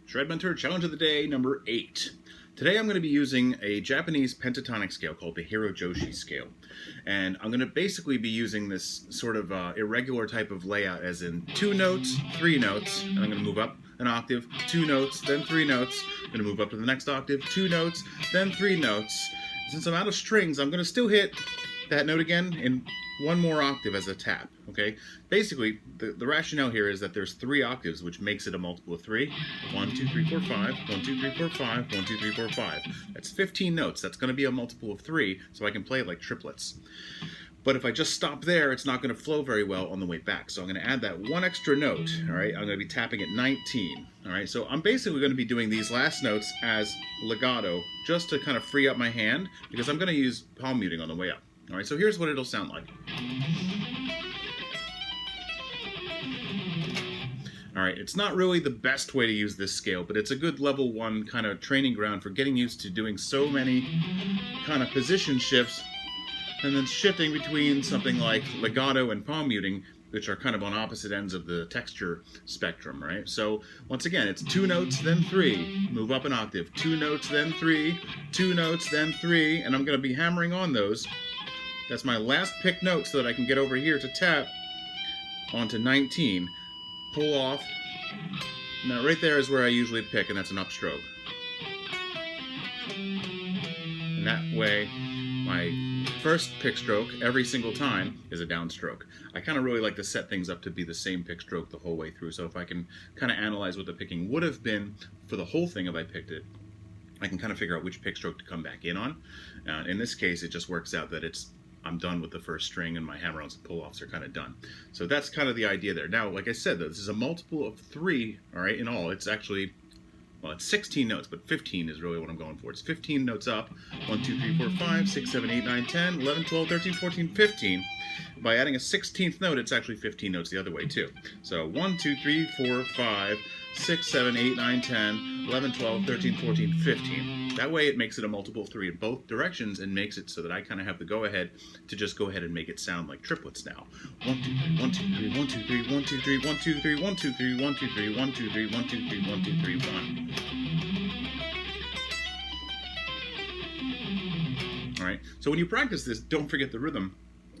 ShredMentor Challenge of the Day number 8. Today I'm going to be using a Japanese pentatonic scale called the Hirojoshi scale. And I'm going to basically be using this sort of irregular type of layout, as in 2 notes, 3 notes, and I'm going to move up an octave, 2 notes, then 3 notes. I'm going to move up to the next octave, 2 notes, then 3 notes. Since I'm out of strings, I'm going to still hit that note again in one more octave as a tap, okay? Basically, the rationale here is that there's 3 octaves, which makes it a multiple of 3. 1, 2, 3, 4, 5, 1, 2, 3, 4, 5, 1, 2, 3, 4, 5. That's 15 notes. That's going to be a multiple of 3, so I can play it like triplets. But if I just stop there, it's not going to flow very well on the way back. So I'm going to add that one extra note, all right? I'm going to be tapping at 19, all right? So I'm basically going to be doing these last notes as legato, just to kind of free up my hand, because I'm going to use palm muting on the way up. All right, so here's what it'll sound like. All right, it's not really the best way to use this scale, but it's a good level 1 kind of training ground for getting used to doing so many kind of position shifts and then shifting between something like legato and palm muting, which are kind of on opposite ends of the texture spectrum, right? So once again, it's 2 notes, then 3, move up an octave, 2 notes, then 3, 2 notes, then 3, and I'm going to be hammering on those. That's my last pick note so that I can get over here to tap onto 19, pull off. Now right there is where I usually pick, and that's an upstroke. And that way, my first pick stroke every single time is a downstroke. I kind of really like to set things up to be the same pick stroke the whole way through, so if I can kind of analyze what the picking would have been for the whole thing if I picked it, I can kind of figure out which pick stroke to come back in on. In this case, it just works out that I'm done with the first string and my hammer-ons and pull-offs are kind of done. So that's kind of the idea there. Now, like I said, this is a multiple of 3, all right, in all. It's actually, well, it's 16 notes, but 15 is really what I'm going for. It's 15 notes up. 1, 2, 3, 4, 5, 6, 7, 8, 9, 10, 11, 12, 13, 14, 15. By adding a 16th note, it's actually 15 notes the other way, too. So 1, 2, 3, 4, 5, 6, 7, 8, 9, 10, 11, 12, 13, 14, 15. That way it makes it a multiple of 3 in both directions and makes it so that I kind of have the go-ahead to just go ahead and make it sound like triplets now. 1, 2, 3, 1, 2, 3, 1, 2, 3, 1, 2, 3, 1, 2, 3, 1, 2, 3, 1, 2, 3, 1, 2, 3, 1, 2, 3, 1, 2, 3, 1. All right, so when you practice this, don't forget the rhythm,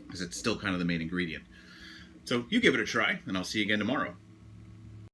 because it's still kind of the main ingredient. So you give it a try, and I'll see you again tomorrow.